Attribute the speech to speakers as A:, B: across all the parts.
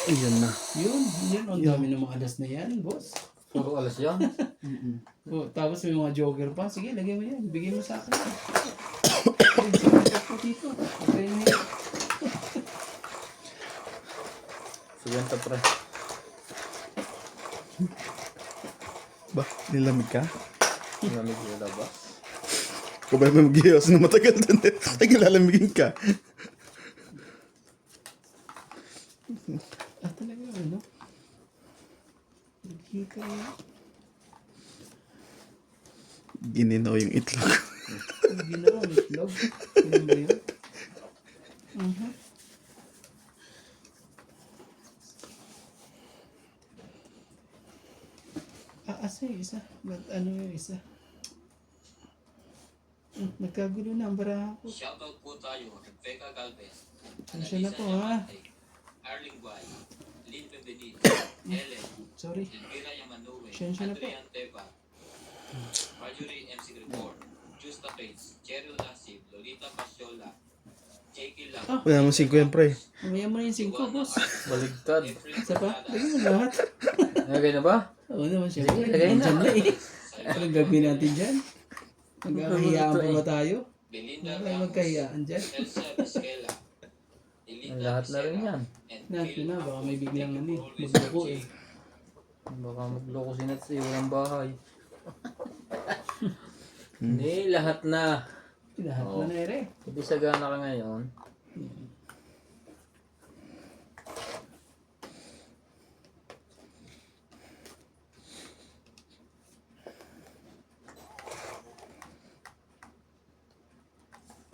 A: Ayan na.
B: Yun. Ang dami ng mga alas na yan, boss.
C: Puro alas yan.
B: Oh, tapos may mga joker pa. Sige, lagay mo yan. Bigay mo sa akin. Ay, sakit po dito. Okay na yun.
C: Siganta pre.
A: Ba, nilamig ka?
C: Lamig yung labas.
A: Kung ba may mag-ios na matagal doon eh. Ay, lalamigin ka.
B: Talaga ano? Nagkita yun.
A: Gininaw yung itlog.
B: Ang ginawa, itlog. Ano ba yun? Asa yung isa? Ano yung isa? Nagkagulo na ang baraha ko.
D: Shoutout po tayo kay Becca Galvez,
B: Pasensya na po ha.
D: Arling Guay, Lynn Benedito, Ellen,
B: Sorry.
D: Elvira Yamanuwe,
B: Pasensya na po.
D: Adrian Teva, Marjorie MC Gregor, Justa Pates, Cheryl Lasib, Lolita Pasiola, J.K. Lang,
A: Wala mo 5 yan, pre.
B: Mamaya mo na yung 5, boss.
C: Baligtad.
B: Isa pa? Lagyan mo lahat.
C: Nagay na ba?
B: Oo naman siyempre.
C: Lagay na.
B: Nandyan na eh. Anong gagawin natin dyan? Magkakahiyaan pa ba tayo?
D: Belinda
B: Wala tayong
D: Ramos,
B: magkahiyaan dyan.
D: Elsa Vizquela,
C: Ang
D: Elita
C: lahat na rin yan.
D: and
B: Natin na, baka may biglang ano eh.
D: Always
B: Magloko eh.
C: Baka magloko si Nats eh. Walang bahay. Hindi, lahat na.
B: Lahat na na ere.
C: Hindi sagana ka ngayon.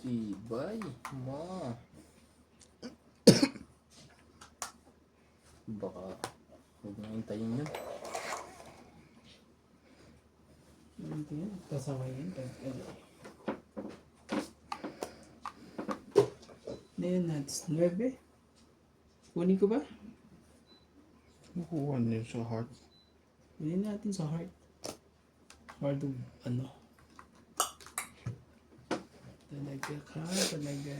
C: Tibay, ma. Baka huwag na hintayin yun.
B: Ito yan. Kasama yan. Ano yun, Nats? 9? Kunin ko ba?
A: Nakuha niyo sa heart.
B: Kunin natin sa heart. Heart of ano? Talaga ka, talaga.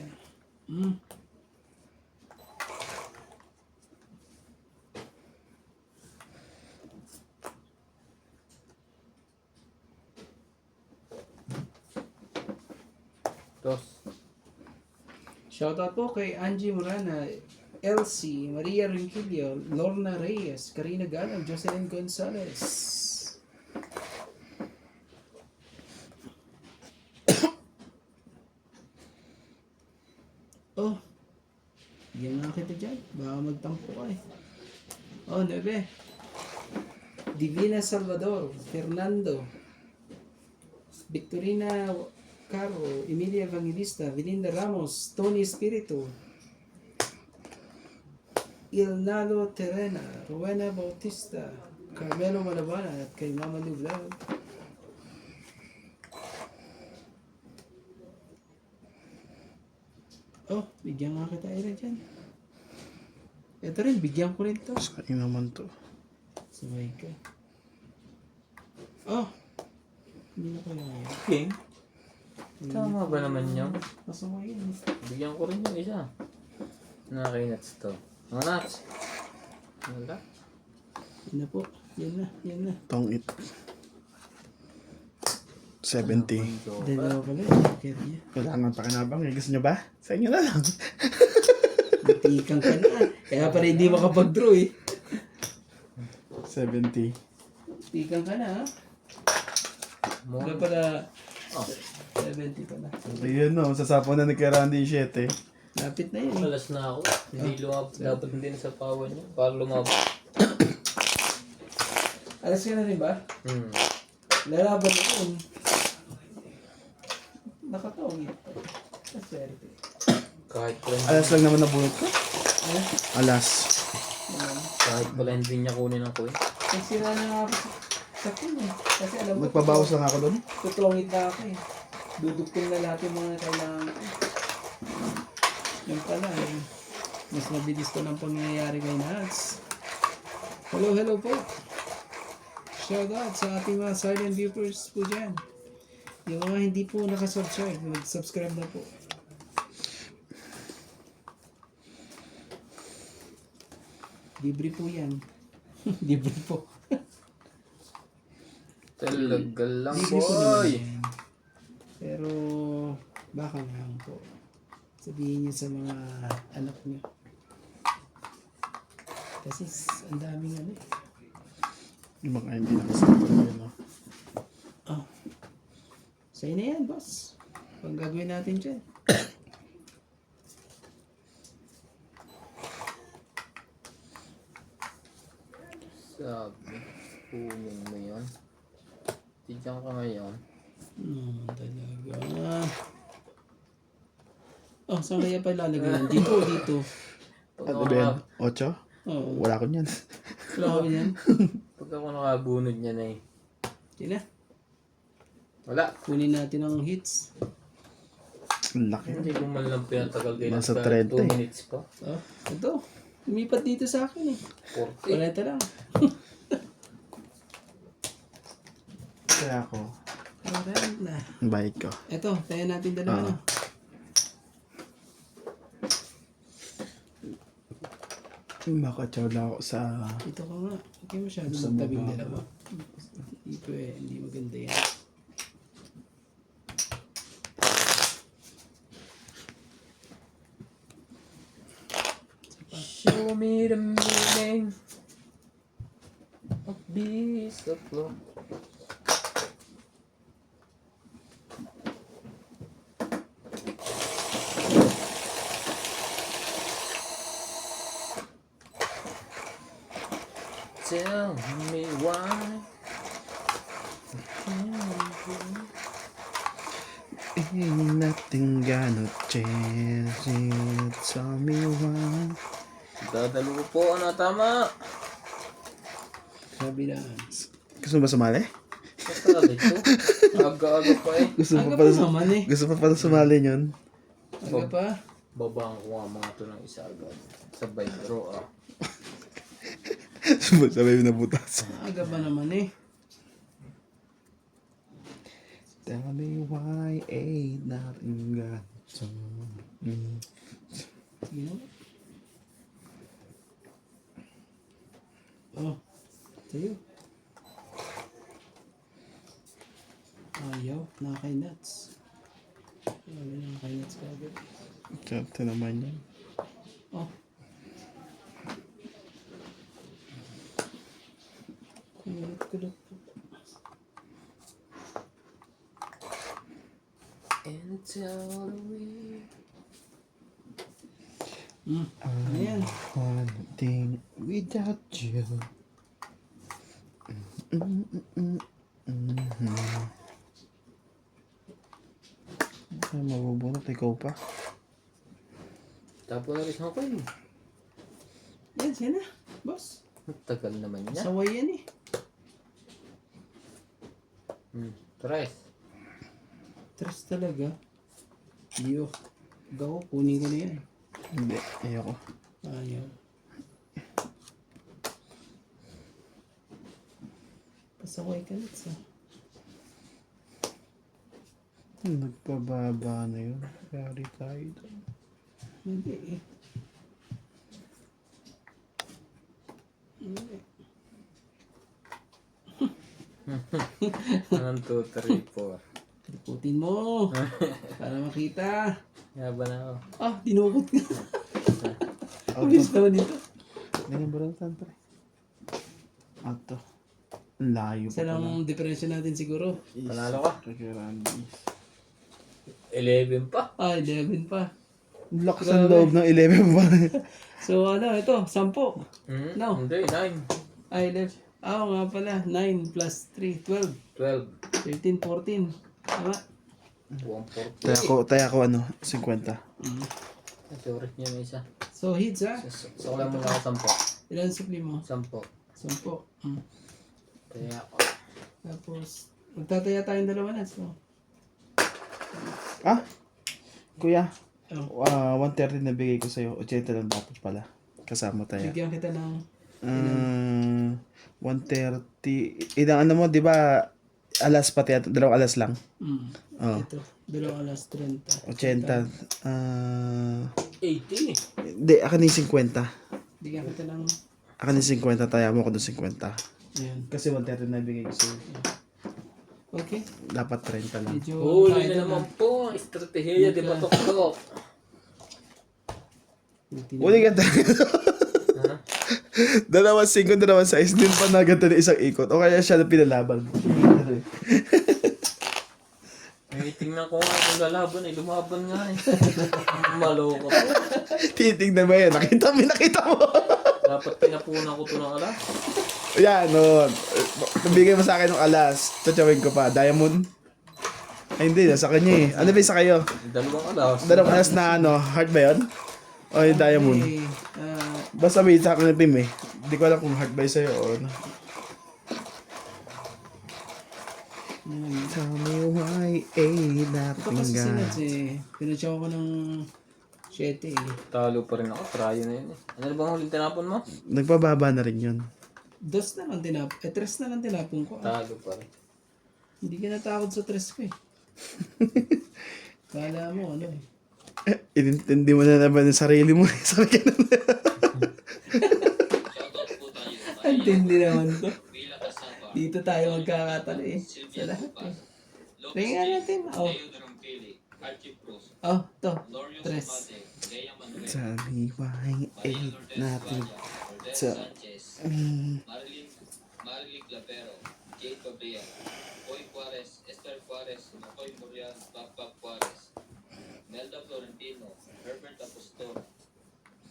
C: Dos.
B: Shoutout po kay Angie Morana, Elsie, Maria Rinquillo, Lorna Reyes, Karina Galang, Jocelyn Gonzalez. Oh, bigyan nga kita dyan. Baka magtampo ka eh. Oh, 9. Divina Salvador, Fernando, Victorina Caro, Emilia Evangelista, Belinda Ramos, Tony Espiritu, Ilnalo Terena, Rowena Bautista, Carmelo Malabana at kay Mama Lu Vlog. Oh, bigyan nga kita ira dyan. Ito rin, bigyan ko rin to.
A: Sa'yo naman to.
B: Sabay ka. Oh! Hindi na kaya yan.
C: King? Tama ba naman yun?
B: Masama yun.
C: Bigyan ko rin yung isa. Nakakay Nats to. Mga Nats. Wala.
B: Yan na po. Yan na.
A: Tong it. 70.
B: Dalawa pala yung jacket niya.
A: Kailangan pa kinabang. Gusto nyo ba? Sa inyo na lang.
B: Matikang ka na. Kaya pala hindi makapag-draw eh.
A: 70.
B: Tikang ka na ha. Wala pala. 70 pala.
A: Ayun no, sasapo na ni kay Randy 7.
B: Lapit na yun eh.
C: Alas na ako. Hindi lumab. Dapat hindi na sa pawan niya. Para lumab.
B: Alas ka na rin ba? Lalaban na yun. Nakatawag yun. Maswerte.
C: Kahit pala hindi,
A: Alas lang naman nabunot ko. Alas.
C: kahit pala hindi niya kunin ako eh.
B: Kasi na nga ako sa akin eh. Kasi alam ko.
A: Magpabawas lang ako doon.
B: Tutulungit na ako eh. Dudugtong na lahat yung mga kailangan ko. Yan pala eh. Mas mabilis ko ng pangyayari kay Nats. Hello po. Shout out sa ating mga silent viewers po dyan. Yung mga hindi po nakasubscribe, mag-subscribe na po. Libre po yan. Libre po.
C: Talaga lang,
B: Libre po naman
C: boy.
B: yan. Pero, baka nga po. Sabihin niyo sa mga anak niyo. Kasi ang daming ano eh.
A: Yung mga hindi nakasabi yun, no?
B: Oh. Sa'yo na yan, boss. Pag gagawin natin dyan.
C: Sabi, kunin mo yun. Tigyan ka ngayon.
B: Talaga. Oh, saan kaya pa ilalagay yan? Dito o dito?
C: Pag
A: Ano
C: ako,
A: ba yan? 8?
B: Oo.
A: Wala ko niyan.
B: Wala ko yan.
C: pag ako nakabunod niya na eh.
B: Sina,
C: Wala.
B: kunin natin ang hits.
A: Ang laki.
C: Hindi ko man lang pinatagal kayo.
A: Nasa
C: Kahit
A: 30 eh.
C: 2 minutes pa.
B: Oh, ito. Lumipat dito sa akin eh.
C: 40.
B: Wala ito lang.
A: Kaya ako,
B: Aral na.
A: ang bayad ko.
B: Ito, tayo natin dalawa na.
A: Makachaw lang ako sa...
B: Ito ka nga. Huwag kayo masyado
A: Sa
B: magtabing
A: baba.
B: dalawa. Dito eh, hindi maganda yan.
C: Show me the meaning of beast of love. Tell me why.
A: Ain't nothing gonna change it. Tell me why.
C: Dadalo po, ano tama?
B: Sabi na.
A: Gusto mo ba sumali?
C: Basta dito. Aga-aga pa eh.
A: Gusto
B: Aga
A: pa
B: pa
A: pala,
B: naman eh.
A: gusto pa pala sumali yun.
B: Aga pa.
C: Babang ko nga mga to ng isa agad. Sabay draw ah.
A: Sabay na butas.
B: Aga pa naman eh.
A: Tell me why ain't nothing gonna change.
B: Sige na. Oh. Tayo. Ayaw. Nakakay-nuts. Wala na nakakay-nuts ka agad.
A: Ito naman yun.
B: Oh. Kulot-kulot po.
C: And tell me.
B: Ano yan?
A: One thing without you. Ay, mabubunot. Ikaw pa.
C: Tapo na rin ako eh.
B: Yan, siya na. Boss.
C: Tagal naman niya.
B: Saway yan eh.
C: Tres.
B: Tres talaga. Iyo. Gaw, kunin ko na yan.
A: Hindi. Ayoko.
B: Ayaw. Pasaway ka na sa.
A: Nagpababa na yun. Yari tayo doon.
B: Hindi eh. Hindi.
C: 1, 2, 3, 4.
B: Triputin mo. Para makita.
C: Yaban na ako.
B: Ah, dinukot ka. Pulis naman dito.
A: Ganyan ba lang pre? Ato. Layo
B: Isa lang ang diferensya natin siguro.
C: Panalo ka?
A: Kaya Randy.
C: 11 pa.
B: Ah, 11 pa.
A: Lakas ang loob ng 11 ba?
B: So ano, ito, 10. No.
C: Hindi, 9.
B: Ay, 11. Ah, oo nga pala. 9 plus 3, 12.
C: 12.
B: 13, 14. Tama?
C: 140.
A: Tayo ako ano, 50.
C: Sorry niya may isa.
B: So, hits ha?
C: So, wala mo lang ako 10.
B: Ilan supli mo?
C: 10.
B: 10.
C: Kaya ako.
B: Tapos, magtataya tayong dalawa na. So,
A: Ah? Kuya,
B: oh,
A: 130 na bigay ko sa'yo. 80 lang dapat pala. Kasama tayo.
B: bigyan kita ng
A: 130. Ilang ano mo, di ba? Alas pati, dalawang alas lang. Oh.
B: ito. 2 alas 30.
A: 80.
C: 80.
A: Hindi, akin yung 50.
B: Bigyan kita ng
A: Akin yung 50, taya mo ko ng 50.
B: Ayan.
A: Kasi 130 na bigay ko sa'yo.
B: Okay.
A: Dapat 30 lang.
B: Medyo
C: Huli
B: tayo
C: na
B: na.
C: naman po ang estratehiya di Batok-tok.
A: Uli ka tayo.
C: Ha?
A: Dalawang 5, dalawang size. Din pa na ganito ng isang ikot. O kaya siya na pinalaban.
C: Eh, tingnan ko nga kung lalaban eh. Lumaban nga eh. Maloko to.
A: Titignan mo yan. Nakita mo.
C: Dapat pinapunan ko to ng alas.
A: Yan, no. Nabigay mo sa akin ng alas. Tatawin ko pa. Diamond. Ay, hindi. Nasa kanya eh. Ano ba yung sa kayo?
C: Dalawang alas.
A: Dalawang alas na ano. Heart ba yun? O yung diamond?
B: Okay.
A: Basta may sa akin ng team eh. Hindi ko alam kung heart ba yung sa'yo o ano. Tell me why
B: Ito
A: nothing
B: kasi
A: got.
B: sinats eh. Pinatsaw ko ng 7 eh.
C: Talo pa rin ako. Trayo na yun eh. Ano na bang huling tinapon mo?
A: Nagpababa na rin yun.
B: 2 na lang tinapon. 3 na lang tinapon ko.
C: Talo pa rin.
B: Hindi ka natakot sa 3 ko eh. Kala mo ano eh.
A: Inintindi mo na naman yung sarili mo. Sabi ka na.
D: Shoutout po tayo.
B: Ang tindi naman to.
D: Villa Casaba.
B: Dito tayo magkakatalo eh. Sa lahat eh. Tingnan natin. Oh.
D: Leo Darampili. Archie Cruz.
B: Oh, to.
D: Lorio
B: 3.
D: Sumate. Lea Manuel.
A: Tell me why
D: Maria
A: ain't
D: Lourdes
A: nothing.
D: Valla. Lourdes
A: So-
D: Sanchez. Marilyn Clapero. Jade Gabriel. Boy Juarez. Esther Juarez. Makoy Muriel. Papa Juarez. Melda Florentino. Herbert Apostol.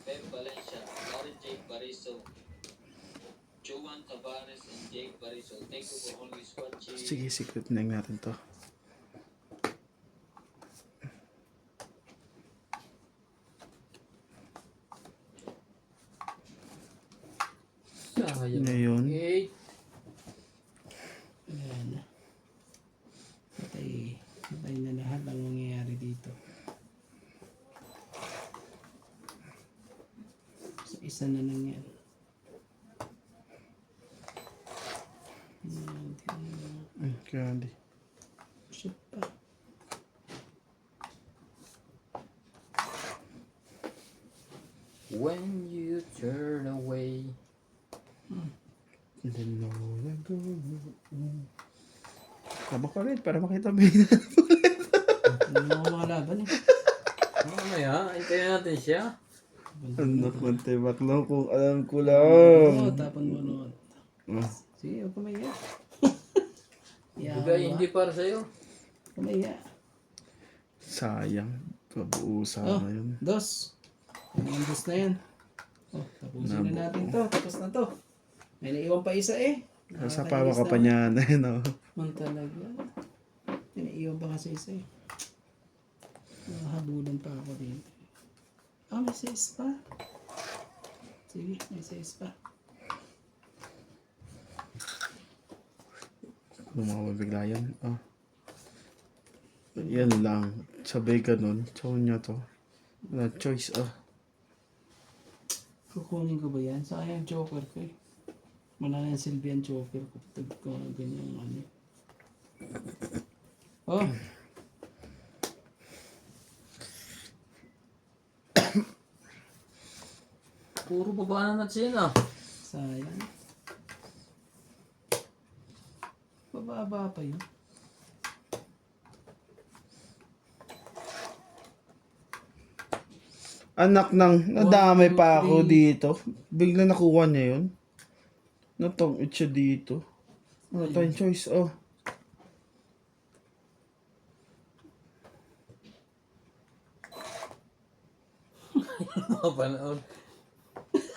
D: Pep Valencia. Lauren Jake Bariso. Joan Tavares and Jake Bariso. Thank you for always watching.
A: Sige, secret na natin to.
C: Sayang.
A: Ngayon.
C: Okay.
B: Ayan. Patay. Patay na lahat ang mangyayari dito. So, isa na lang yan. Ayan.
A: Candy.
B: Shit pa.
C: When you turn away.
A: And then no, let go. Tabak pa rin para makita mo yun.
B: Ano mga mga laban eh.
C: Mamaya, hintayin natin siya.
A: Anak ng tibak lang kung alam ko
B: Oo,
A: lang.
B: tapon mo noon.
A: Ah,
B: Sige, huwag kumaya.
C: Bigay, hindi para sa'yo.
B: Kumaya.
A: sayang. Pabuusan
B: Oh,
A: na yun.
B: 2. Ang 2 na yan. Oh, tapusin na natin to. Tapos na to. May naiwan pa isa eh.
A: Sa pawa ka pa niyan. Ano?
B: Man talaga. May naiwan pa kasi isa eh. Nahabulan pa ako dito. Ah, may 6 pa. Sige, may 6 pa.
A: Lumawa bigla yan. Ah. Yan lang. Sabay ganun. Tsawon niya to. Wala choice ah.
B: Kukunin ko ba yan? Sayang joker ko eh. Wala na yung silbi ang joker ko. Pag ko ganyan ano. Oh!
C: Puro baba na natin yan ah.
B: Sayang. Bababa pa yun.
A: Anak ng, nadamay pa ako
B: 1, 2, 3.
A: dito. Bigla nakuha niya yun. Natong siya dito. Ano tayong choice? Oh.
C: Mapanood.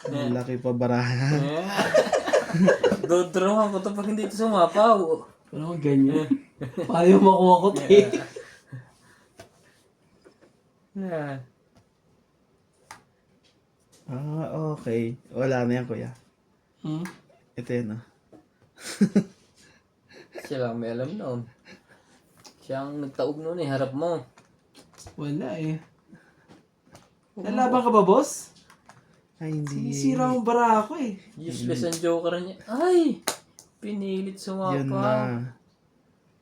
A: Ang laki pa barahan.
C: Dodraw ako to pag hindi ito sumapaw.
B: Ano ganyan? Ayaw makuha ko tayo.
C: Yeah.
A: Ah, okay. Wala na yan, kuya.
B: Hmm?
A: Ito yan, ah.
C: Siya lang may alam noon. Siya ang nagtaog noon eh, harap mo.
B: Wala eh. Nalaban ka ba, boss?
A: Ay, hindi.
B: Sinisira ang bara ako eh.
C: Useless ang joker niya. Ay! Pinilit
A: Yan na.
C: sumapaw.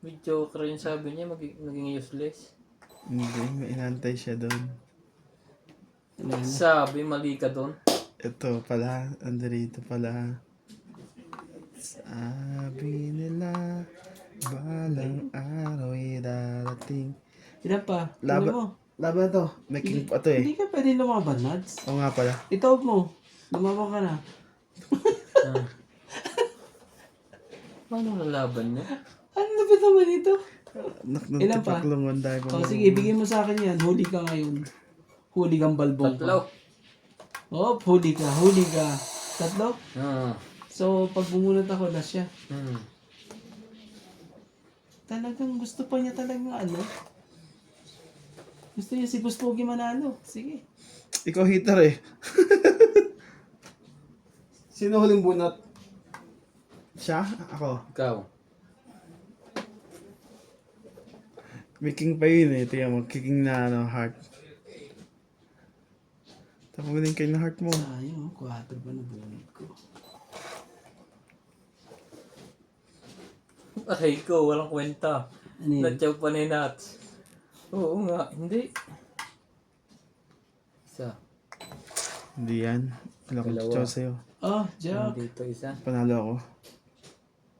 C: May joker yung sabi niya, maging useless.
A: Hindi, may inantay siya doon.
B: Wala na.
C: Sabi, mali ka doon.
A: Ito pala, andito pala. Sabi nila, balang araw darating.
B: Ilan pa? Tingnan mo.
A: Laban to. May king pa to eh.
B: Hindi ka pwede lumaban, Nads.
A: Oo nga pala.
B: Itaob mo. Lumaban ka na.
C: Ah. Paano lalaban niya?
B: Ano lapit naman ito? Ilan pa?
A: Naknagtipaklungan dahil pa.
B: O sige, bigay mo sa akin yan. Huli ka ngayon. Huli kang balbong
C: Tatlo.
B: pa. Oh, huli ka. Huli ka. Tatlo?
C: Ah.
B: So, pag bumunot ako, last siya.
C: Hmm.
B: Talagang gusto pa niya talagang ano. Gusto niya si Boss Pogi manalo. Sige.
A: Ikaw hitter eh. Sino huling bunot? Siya? Ako.
C: Ikaw.
A: May king pa yun eh. Tingnan mo, kicking na heart. Tapos mo din kayo na heart mo.
B: Sayang, 4 ba na bunot ko?
C: Ay, ikaw, walang kwenta.
B: Ano yun?
C: Natsaw pa ni Nats. Oo nga, hindi. Isa.
A: Hindi yan. Wala ko
C: Dalawa.
A: chow sa'yo.
B: Oh, Jack.
C: Dito isa.
A: Panalo ako.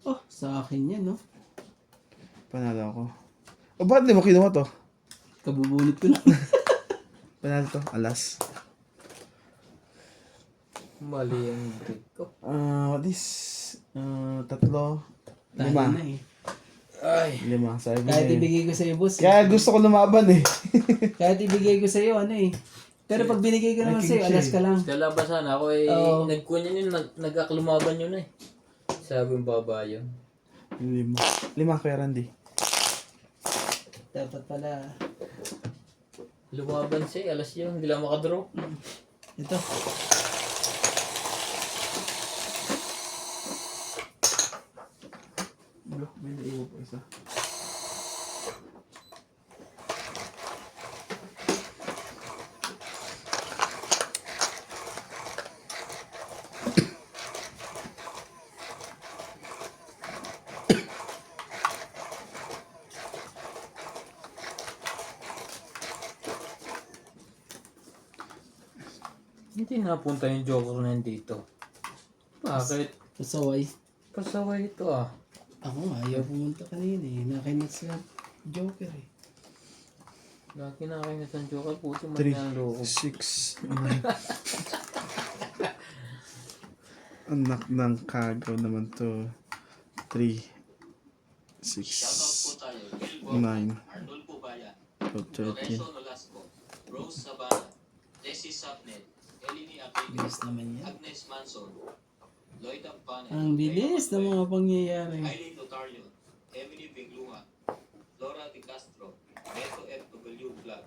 B: Oh, sa akin yan, no?
A: Panalo ako. O bakit di mo kinuha to?
B: Kabubunot ko na.
A: Panalo to. Alas.
C: Mali ang break ko.
A: What is? Tatlo.
B: Tayo
A: Lima.
B: na eh.
C: Ay.
A: 5. Sabi mo
B: Kahit
A: eh.
B: ibigay ko sa'yo, boss.
A: Kaya gusto ko lumaban eh.
B: Kahit ibigay ko sa'yo, ano eh. Pero pag binigay ko naman sa'yo, alas ka lang.
C: Kalabasan ako eh.
B: Oo.
C: Nagkunin yun, nag-aklumaban yun eh. Sabi yung babae yun.
A: 5. 5 kaya Randy.
B: Dapat pala.
C: Lumaban siya, alas yun. Hindi lang makadraw.
B: Ito.
A: May naiwo po isa.
C: Hindi napunta yung Joker na yun dito. Bakit?
B: Pasaway.
C: Pasaway ito ah.
B: Ako nga, ayaw pumunta kanina eh. Nakinat sa Joker eh.
C: Lagi na kayo na sa Joker. Puto man
A: 3,
C: yan loob.
A: 6, 9. Anak ng kagaw naman to. 3,
D: Shoutout po
A: 6,
D: tayo. Gil
A: 9,
D: Arnold Pubaya,
A: 13.
D: Lorenzo Nolasco, Rose Sabana, Tessie Sapnet, Eleni Aquino,
B: Bilis naman yan.
D: Agnes Manson, Lloyd Ampane,
B: Ang bilis ng mga pangyayari.
D: Eileen Notarion, Emily Binglua, Laura Di Castro, Beto F.W. Vlog,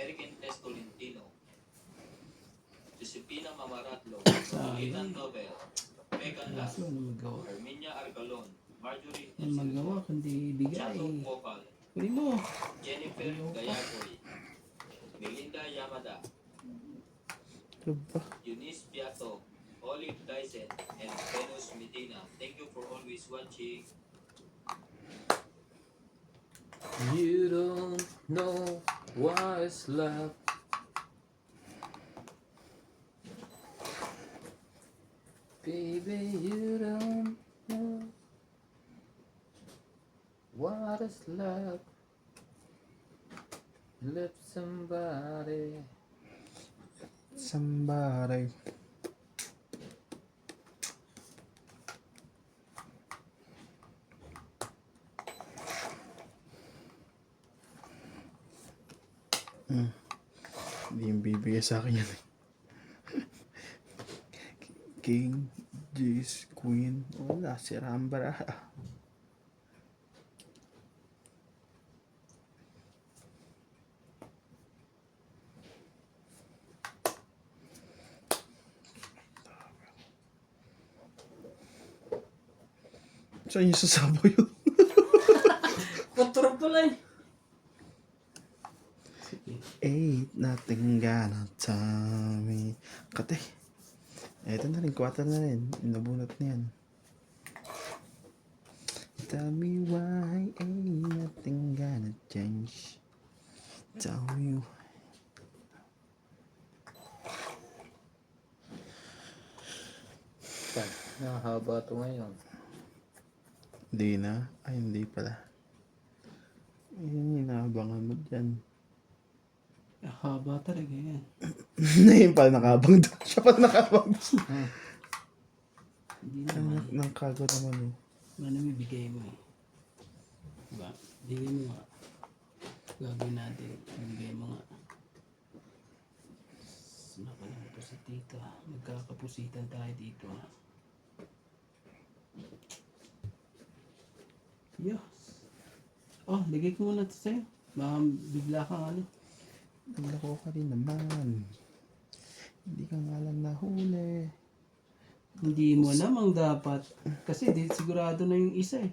D: Eric Tolentino, Josepina Mamaratlo, Ethan Nobel, Megan Las,
B: Kaso ano magawa?
D: Herminia Argalon, Marjorie
B: Yan magawa, kundi ibigay.
D: Chato Popal,
B: Kunin mo.
D: Jennifer Gayagoy, Melinda Yamada,
A: Ano ba?
D: Eunice Piato, Olive Dyson, and Venus Medina. Thank you for always watching.
C: You don't know what is love. Baby, you don't know what is love. Love somebody.
A: Somebody. Hindi yung bibigay sa akin yan. King, Jace, Queen. Wala, si Rambara. Saan yung sasabo yun?
C: Kontrol pala eh.
A: Ain't nothing gonna tell me. Kate. Eto na rin, 4 na rin. Nabunot na yan. Tell me why ain't nothing gonna change. Tell me why.
C: Baliktad. Nakahaba ito ngayon.
A: Hindi na. Ay, hindi pala. Ayun, inaabangan mo dyan.
B: Haba talaga yan.
A: Ayun pala nakabang doon. Siya pala nakabang doon.
B: Hindi naman.
A: Nang kago naman eh.
B: Ano may bigay mo eh. Diba? Bigay mo nga. Gagawin natin. Bigay mo nga. Nakalang po si tita. Magkakapusitan tayo dito. Yes. Oh, ligay ko muna ito sa'yo. Baka bigla kang ano.
A: Naglako ka rin naman. Hindi ka nga lang nahuli.
B: Hindi mo namang dapat. Kasi di sigurado na yung isa eh.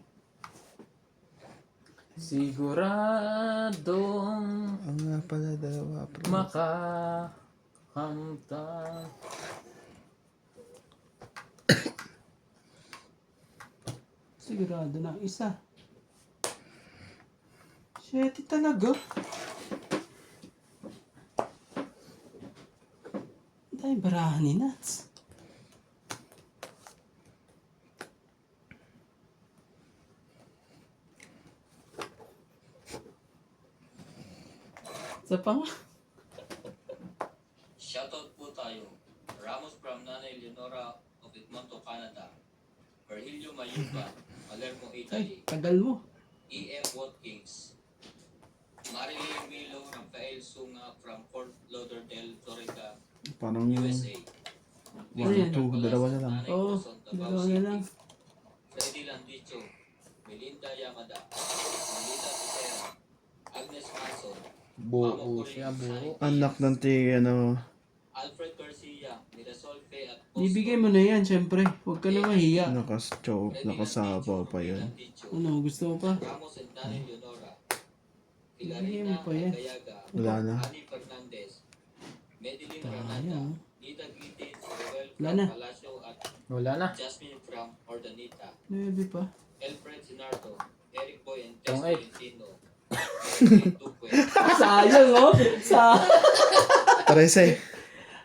C: Siguradong
A: Ang nga pala dalawa.
C: makakamtan.
B: Sigurado na ang isa. Shit, talaga. Dahil barahan ni Nats. Sa pang...
D: Shoutout po tayo. Ramos from Nanay Leonora of Edmonton, Canada. Virgilio Mayuga, Palermo,
B: Ay,
D: Italy.
B: tagal mo.
D: E.M. Watkins. Marilyn Milo Rafael Sunga from Fort Lauderdale, Florida,
A: Parang
D: USA.
B: Ayan.
A: dalawa na lang.
B: Oo, dalawa na lang.
D: Freddy Landicho, Melinda Yamada, Melinda Cicera, Agnes Manson,
C: Buo siya, buo.
A: Anak ng ano.
D: Alfred Garcia, Mirasol Fe at
B: Ibigay mo na yan, syempre. Huwag ka na mahiya.
A: Nakasabaw pa yun.
B: Ano, gusto mo pa?
D: Ramos and Nanay Leonora,
B: Ibigay
D: Filarina
B: mo pa yan.
D: Agayaga,
A: Wala na.
D: Ani Fernandez, Medellin
B: Tayo.
D: Granada, Nita Gitin, Roel
B: Wala
D: from
B: na.
D: Palacio at
C: Wala na.
D: Jasmine from Ordanita,
B: 9 pa.
D: Elfred Sinardo, Eric Boy and
C: Tong
D: Tess
C: eight.
D: Valentino, Eric Duque,
B: Sayang, oh. Sa...
A: 13.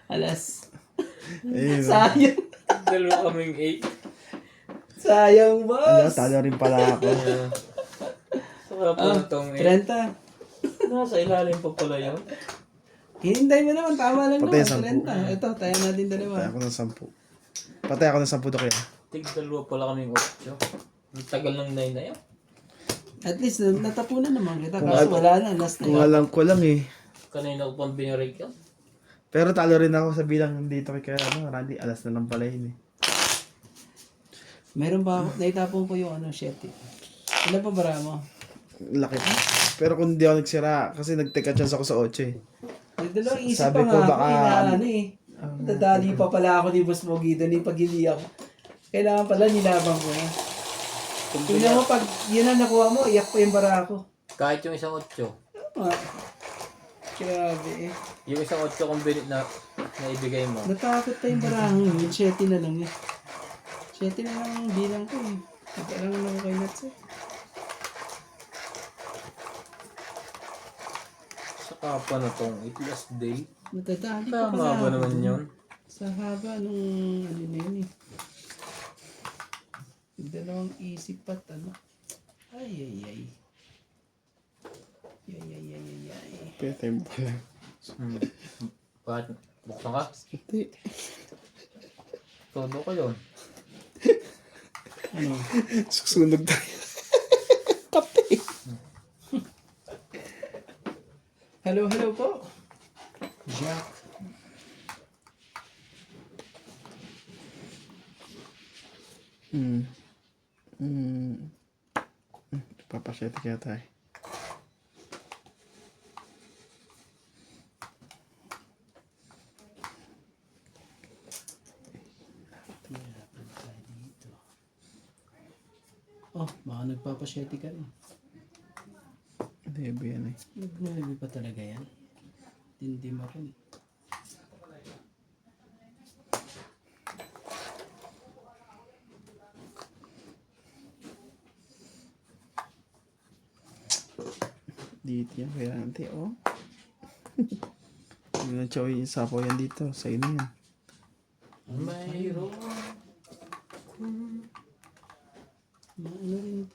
B: Alas.
A: Ayun.
B: Sayang.
C: Dalawa kaming 8.
B: Sayang,
A: Ano,
B: boss.
A: talo rin pala ako.
C: Saka po
B: Ah,
C: itong
B: 30.
C: Nasa ilalim pa pala yun.
B: Hinintay mo naman, tama lang
A: Patay,
B: naman.
A: 10.
B: 30. Ito, tayo natin dalawa.
A: Patay ako ng 10. Patay ako ng 10 to kaya.
C: Tig-dalawa pala kaming 8. Ang tagal ng 9 na yun.
B: At least, natapunan naman kita. Kaso wala na, last na
A: Kung
B: yun.
A: alam ko lang eh.
C: Kanina ko pang binirig yun.
A: Pero talo rin ako sa bilang dito kay kaya ano, Randy. Alas na lang pala yun eh.
B: Meron ba ako, naitapon ko yung ano, shit eh. Ilan pa bara mo?
A: Laki pa. Pero kung di ako nagsira, kasi nag-take a chance ako sa 8 eh.
B: May dalawang isip
A: Sabi
B: pa
A: ko,
B: nga
A: baka-
B: ako, inaano eh. Dadali pa pala ako ni Boss Mogi doon eh, pag hindi ako. Kailangan pala nilabang ko na. Tingnan mo, pag yun ang nakuha mo, iyak pa yung bara ako.
C: Kahit yung isang 8.
B: Ah, grabe eh.
C: Yung isang 8 kung na ibigay mo.
B: Natakot pa yung barahan yun, 7 na lang eh. 7 na lang ang bilang ko eh. Nagkalangan ako kay Nats eh.
C: Saka pa na tong 8 last day.
B: Natadali pa
C: Tama
B: pala
C: ba
B: ako
C: naman
B: dun.
C: yun?
B: Sa haba nung ano na yun eh. Dalawang isip pat ano. Ay ay ay. Ay ay ay ay ay.
A: Pwede mo pala.
C: Bakit? Buksan ka?
A: Hindi.
C: Todo ko yun.
B: Ano?
A: Susunog tayo.
B: Hello, hello po. Jack.
A: Papasyete kaya tayo.
B: Oh, baka nagpapasyete ka rin.
A: Hindi, yan eh.
B: Nagnuwi pa talaga yan. Tindi mo rin.
A: Dito yan, kaya ante, oh. Yung choy, sapo yan dito, sa ino yan.
C: Mayroon
B: Ano rin.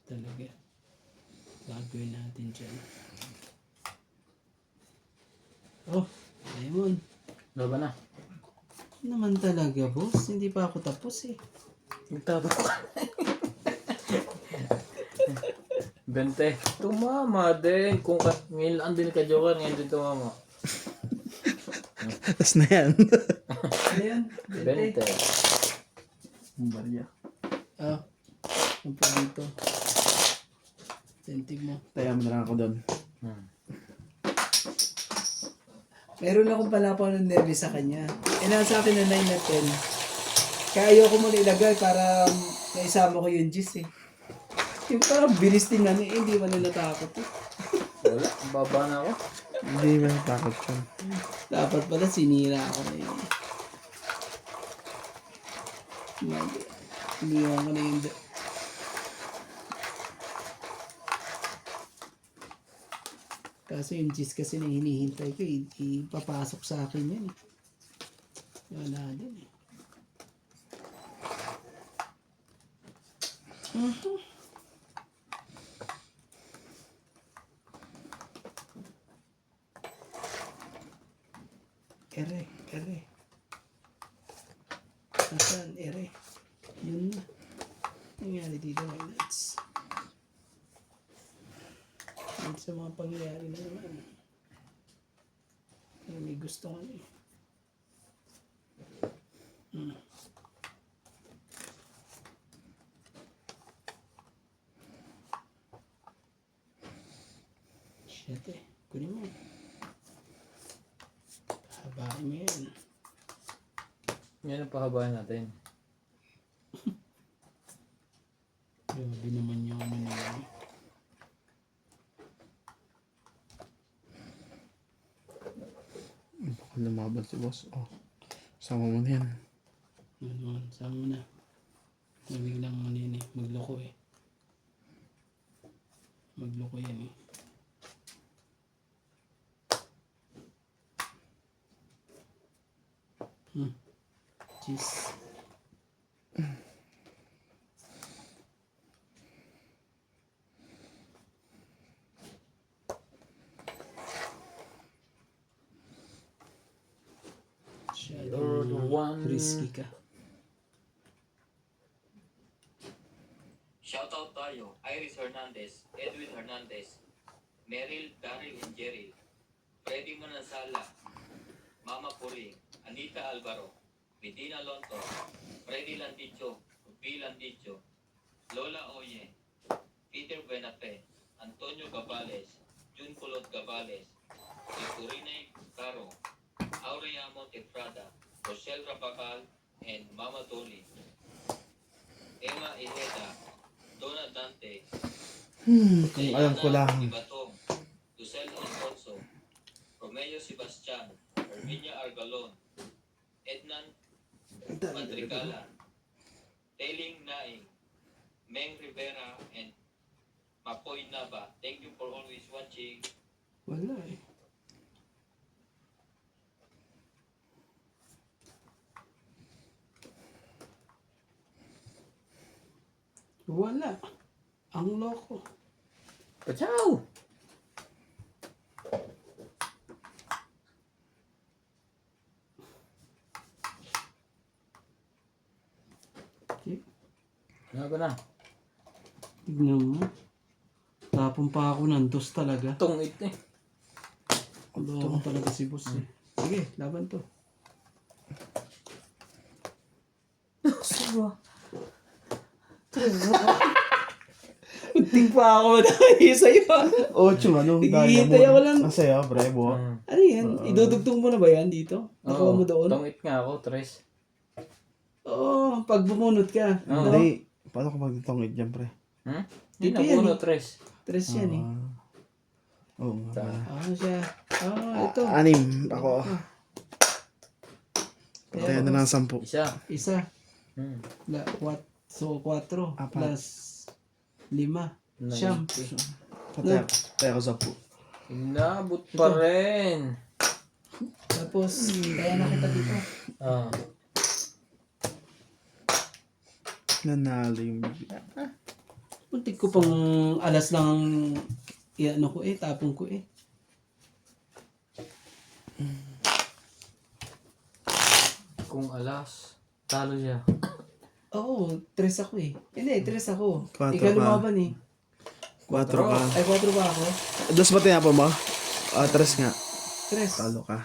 B: Talaga. Gagawin natin dyan. Oh, Lemon.
C: Laban na.
B: Naman talaga, boss. Hindi pa ako tapos eh.
C: Magtaba ka. 20. Tumama din. Kung ngayon lang din ka Joker, ngayon din tumama.
A: Tapos na yan.
B: Ano yan?
C: 20.
A: Ang barya.
B: Ah, ang pa dito. Tentig mo.
A: Taya mo na lang ako doon.
B: Meron akong palapaw ng nervous sa kanya. Nasa akin na 9 na 10. Kaya ayoko mo na ilagay para naisama ko yung gis eh. Yung parang bilis din na hindi man na natakot eh.
C: Wala. Baba na ako.
A: Hindi ba natakot ka?
B: Dapat pala sinira ako na yun. Hindi ako na yun. Kaso yung gis kasi na hinihintay ko, ipapasok sa akin yan eh. Wala din eh. Ere. Nasaan? Ere. Yun na. Nangyari dito may nuts. At sa mga pangyayari na naman. May gusto ko eh. Shit eh. Kunin mo. Habain mo yan.
C: Yan ang pahabayan natin.
B: Grabe naman yung ano na yun.
A: Lumaban si boss. Oh. Sama mo na yan.
B: Ano, sama mo na. Nabiglang ano yun eh. Magloko eh. Magloko yan eh. Cheese.
C: Lord one.
B: Risky ka.
D: Shoutout tayo, Iris Hernandez, Edwin Hernandez, Meryl, Daryl, and Jerry, Freddy Manansala, Mama Puri, Anita Alvaro, Medina Lonto, Freddy Landicho, Rupi Landicho, Lola Oye, Peter Buenafe, Antonio Gabales, Jun Kulot Gabales, Victorine Caro, Aureamo Tefrada, Rochelle Rapacal, and Mama Dolly, Emma Ejeda, Donna Dante,
A: Kung alam ko lang.
D: Ibatong, Lucel Alfonso, Romeo Sebastian, Herminia Argalon, Ednan Madrigala, Teling Naing, Meng Rivera, and Mapoy Nava. Thank you for always watching.
B: Wala eh. Wala. Ang loko.
C: Pachaw!
B: Okay.
C: Ano ba na?
B: Tignan mo. Tapon pa ako ng dos talaga.
C: Tungit eh.
B: Loko talaga si boss eh. Sige, laban to.
C: Suwa.
B: Munting pa ako madami sa'yo.
A: Ocho ano?
B: Hihintay ako lang.
A: Masaya, bravo.
B: Ano yan? Idudugtong mo na ba yan dito? Nakuha mo doon?
C: Tungit nga ako, tres.
B: Oo, pag bumunot ka.
C: Oo.
A: Hindi. Paano ko magtitongit dyan, pre?
C: Hindi
B: Dito
C: na
B: yan
C: puno,
B: eh.
C: tres.
B: Tres yan eh.
A: Oo nga.
B: Ah, siya. Ah, ito.
A: Anim. Ako. Patayan na ng 10.
C: Isa.
B: Isa.
C: Hmm.
B: What? So, 4
A: Apat.
B: plus 5. Siyam.
A: Patay ako sa po.
C: Inabot pa rin.
B: Tapos, kaya na kita dito.
C: Ah.
A: Nanalo yung bigla.
B: Puntik ko pang alas lang ang ano ko tapong ko
C: Kung alas, talo siya.
B: Oo, 3 ako Hindi, 3 ako.
A: Quatro
B: Ikaw
A: ka.
B: lumaban
A: 4 ka.
B: Ay, 4 ba ako?
A: Dos ba tinapon mo? 3 nga.
B: 3.
A: Talo ka.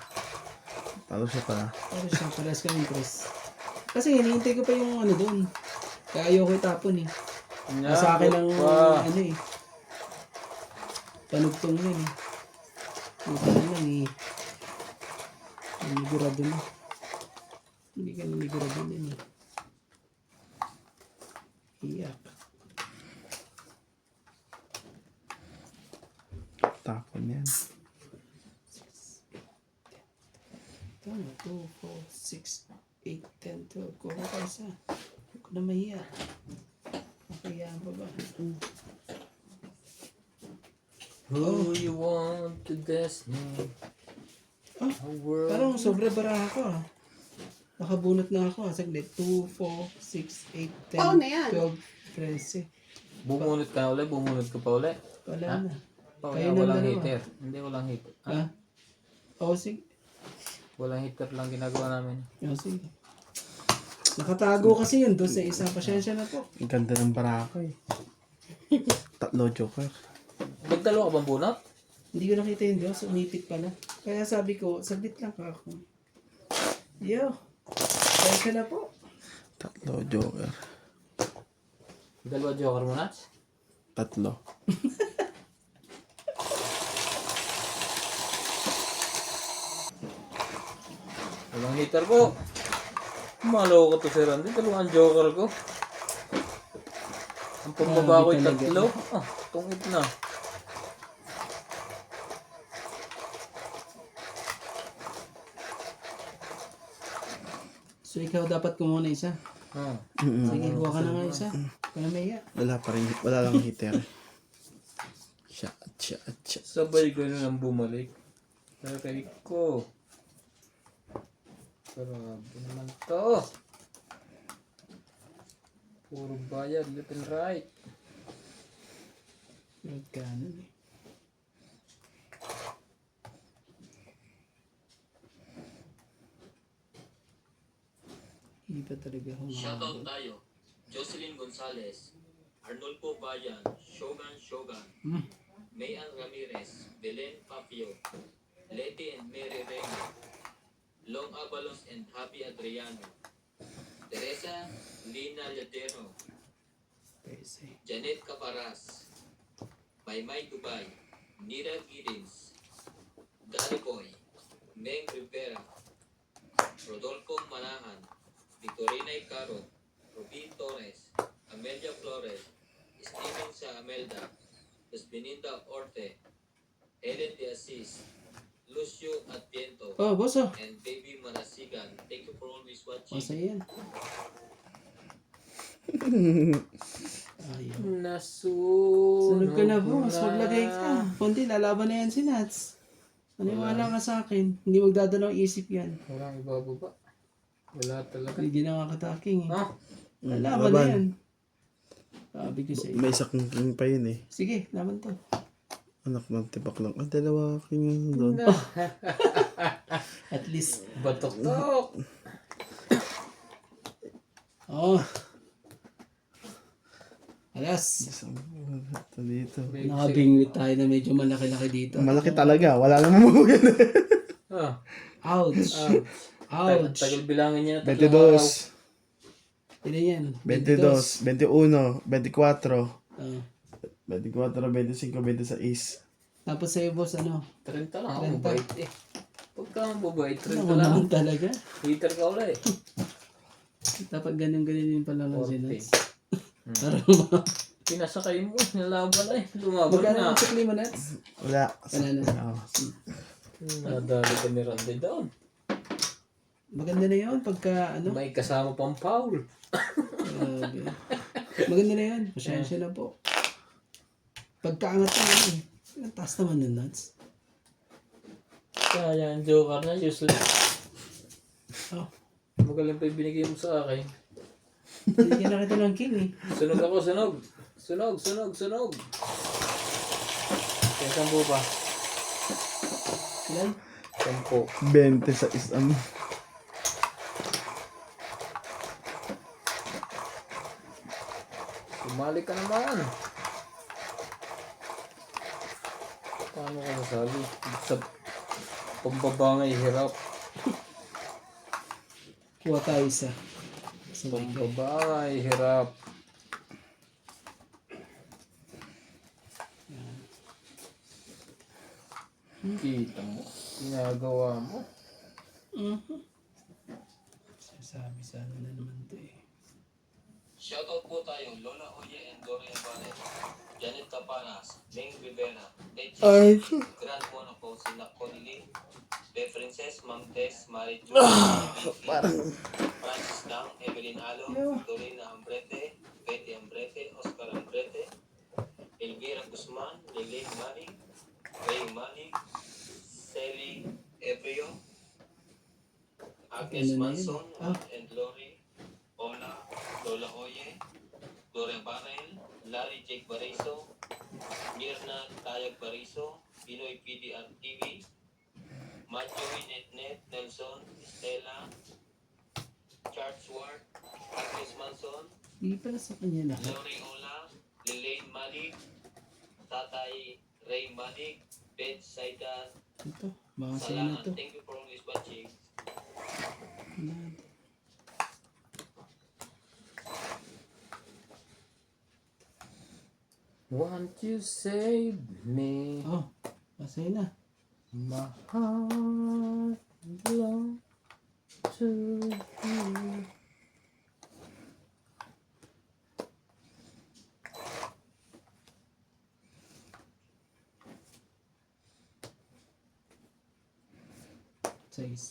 A: Talo siya pala.
B: Pero siya, pares kami 3. Kasi hinihintay ko pa yung ano doon. Kaya ayoko itapon Sa akin ang
C: pa.
B: ano panugtong yun Ito na lang Nanigurado na. Hindi ka nanigurado din Iyak.
A: Tapon yan.
B: Tama, 2, 4, 6, 8, 10, 12. Kuha ka isa. Huwag ka na mahiya. Makayaan pa ba?
C: Who you want to destiny?
B: Ah,
C: A world.
B: Parang sobra baraha ko Nakabunot na ako Saglit. 2, 4, 6, 8, 10,
E: Pao na yan.
B: 12, 13.
C: Bumunot ka ulit, bumunot ka pa ulit.
B: Wala na.
C: Oh,
B: Kayo
C: walang
B: ng dalawa.
C: hitter. Hindi, walang hitter.
B: Ha? Oo, sige.
C: Walang hitter lang ginagawa namin.
B: Oo, sige. Nakatago kasi yun doon sa isa. Pasensya na po.
A: Ang ganda ng barako 3 joker.
C: Magdalo ka bang bunot?
B: Hindi ko nakita yun Diyos. Umipit pala. Kaya sabi ko, saglit lang ka ako. Yo. Pasensya na po.
A: 3 joker.
C: Dalawa joker mo, Nats?
A: 3.
C: Walang hitter ko. Malo ko to si Randy. Dalawang joker ko. Ang pambaba ko'y
B: Grabe talaga.
C: 3. Ah, tungit na.
B: So ikaw dapat kumuna isa.
C: Ah.
B: Sige, kuha ka na nga isa. Kaya may iya.
A: Wala pa rin. Wala lang hitter. Siya.
C: Sabay ganun ang bumalik. Taray ko. Grabe naman to. Puro bayad, left and right.
B: Road kanan Hindi pa talaga ako
D: Shoutout tayo. Jocelyn Gonzalez, Arnolfo Bayan, Shogun, Mayan Ramirez, Belen Papio, Leti and Mary Reyna, Long Abalos and Happy Adriano, Teresa Lina Llatero,
B: Pese.
D: Janet Caparas, Maymay Dubai, Nira Giddins, Danny Boy, Meng Rivera, Rodolfo Manahan, Victorina Icarot, Ruby Torres, Amelia Flores, Steven Sa Amelda, Beninda Orte, Helen De Assis, Lucio Atiento,
B: Oh, boss
D: and Baby Manasigan. Thank you for always watching.
B: Masaya yan. Ayaw.
C: Nasunog
B: Sunod ka na boss, maglagay ka. Kundi lalaban na yan si Nats. Maniwala ka sa akin. Hindi magdadalawang isip yan.
C: Walang ibababa. Wala talaga.
B: Hindi nakakataking
C: Ah,
B: Lalaban na yan. Sabi ko sa iyo.
A: May isa kong king pa yun
B: Sige, laban to.
A: Anak ng tibak lang. 2 king yun doon.
B: At least.
C: batok-tok.
B: Oh. Alas.
A: Isang ito dito.
B: Nakabingwit tayo na medyo malaki-laki dito.
A: Malaki talaga. Wala lang mamugan.
C: Ah,
B: Ouch. Ouch.
C: tagal bilangin niya na tatlong araw.
A: 22.
B: Ilan yan?
A: 22, 21, 24,
B: Ah.
A: 24, 25, 26.
B: Tapos sa'yo boss, ano?
C: 30 lang ako,
B: 30.
C: mabait eh. Pagka mabait, 30
B: Ano
C: lang.
B: naman talaga?
C: Hitter ka ulit.
B: Dapat ganun-ganun din pala lang si
C: 40.
B: Nats. Para
C: Pinasakay mo, nalaban na eh. Lumaban
B: magkano
C: na.
B: ang sukli mo, Nats?
A: Wala.
B: Wala na.
A: Oh.
C: Nadali ka ni Randy doon.
B: Maganda na yun pagka ano.
C: May kasama pang foul.
B: Grabe. Maganda na yun. Pasensya na po. Pagkaangat na yun eh. Ang taas naman ng nuts.
C: Kaya yung joker na useless.
B: Oh.
C: Magaling pa yung binigay mo sa akin.
B: Hindi na kita ng king eh.
C: Sunog ako, sunog. Sunog. Kaya 10 pa.
B: Ilan?
C: 10.
A: 20 sa isang.
C: Sumali ka naman. Paano ka masali? Sa pambabangay hirap.
B: Kuha tayo isa. Sabay ka.
C: Pambabangay hirap. Kita mo. Ginagawa mo.
B: Sabi sana na naman to eh.
D: Shoutout po tayo, Lola Oye and Dorian Barret, Janet Capanas, Ming Rivera,
A: Ay.
D: Echi, Grand Monaco, Sina Conili, Be Princess, Ma'am Tess, Mary Jo, Francis Dang, Evelyn Alo, Dorina Ambrete, Betty Ambrete, Oscar Ambrete, Elvira Guzman, Lilene Manig, Ray Manig, Sally Ebrio, Agnes
B: Ano na yun?
D: Manson,
B: Ah.
D: and Lori, Ola, Lola Oye, Dore Barrel, Larry Jake Bariso, Mirna Tayag Bariso, Pinoy PDR TV, Matthew Net Nelson, Stella, Charles Ward, Agnes Manson,
B: Hindi pala sa kanya na.
D: Lori Ola, Lilane Manig, Tatay Ray Manig, Ben Saidan,
B: Ito. Baka sa'yo na
D: Salamat.
B: to.
D: Thank you for always watching.
C: Won't you save me?
B: Oh. Sa'yo na.
C: My heart belongs to you.
B: Size.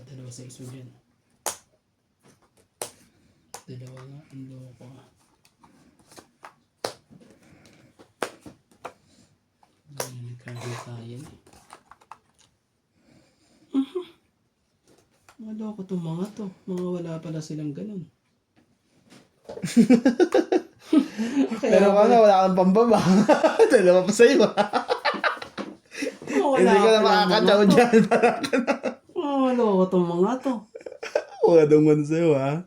B: Dalawa size mo dyan. Dalawa nga. Ang loko nga. Nagkahitayan eh. Mga loko tong mga to. Mga wala pala silang ganun.
A: Pero ka nga, wala kang pambaba. Dalawa pa sa'yo.
B: Mga
A: Hindi ka na
B: pala
A: makakataw
B: mga to.
A: dyan.
B: Mga loko tong mga to.
A: Wala naman sa'yo, ha?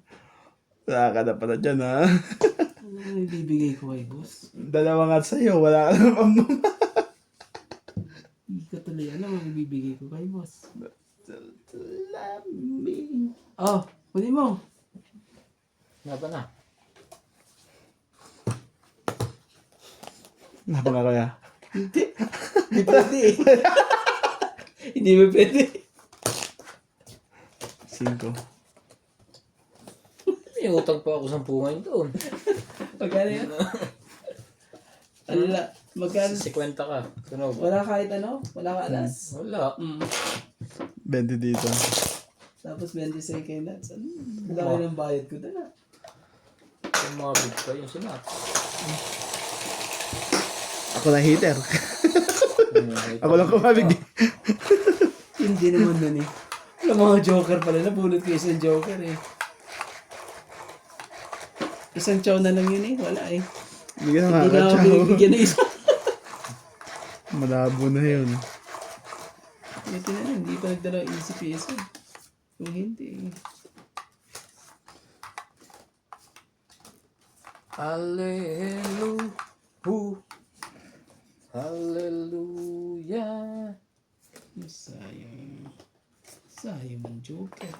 A: Wala ka na pala dyan, ha?
B: Ano ang ibibigay ko kay boss?
A: Dalawa nga sa'yo, wala ka na pambaba.
B: Hindi ko tuloy alam ang ibibigay ko kay boss.
A: Lambing.
B: Oh, kunin mo.
C: Napa na?
A: Napa nga kaya?
B: Hindi. Hindi pwede eh. Hindi mo pwede.
A: 5.
C: May utang pa ako 10 ngayon doon.
B: Magkano yan? Ala, magkano?
C: 50 ka. Sunog.
B: Wala kahit ano? Wala ka alas?
C: Wala.
A: 20 dito.
B: Tapos 26 kay Nats. Ano? Laki ng bayad ko doon ah.
C: Yung mga big pa yung sinat.
A: Ako na hater. Ako lang kumabig.
B: Hindi naman nun eh. Wala mga joker pala. Nabunot ko isang joker eh. Isang chow na lang yun eh. Wala eh.
A: Hindi ka
B: Hindi na ako
A: nakakatsaw.
B: binibigyan na isa.
A: Malabo na yun.
B: Ito na lang. Hindi pa nagdala easy PS eh. Kung hindi eh.
C: Hallelujah. Hallelujah.
B: Sayang. Sayang ang joker.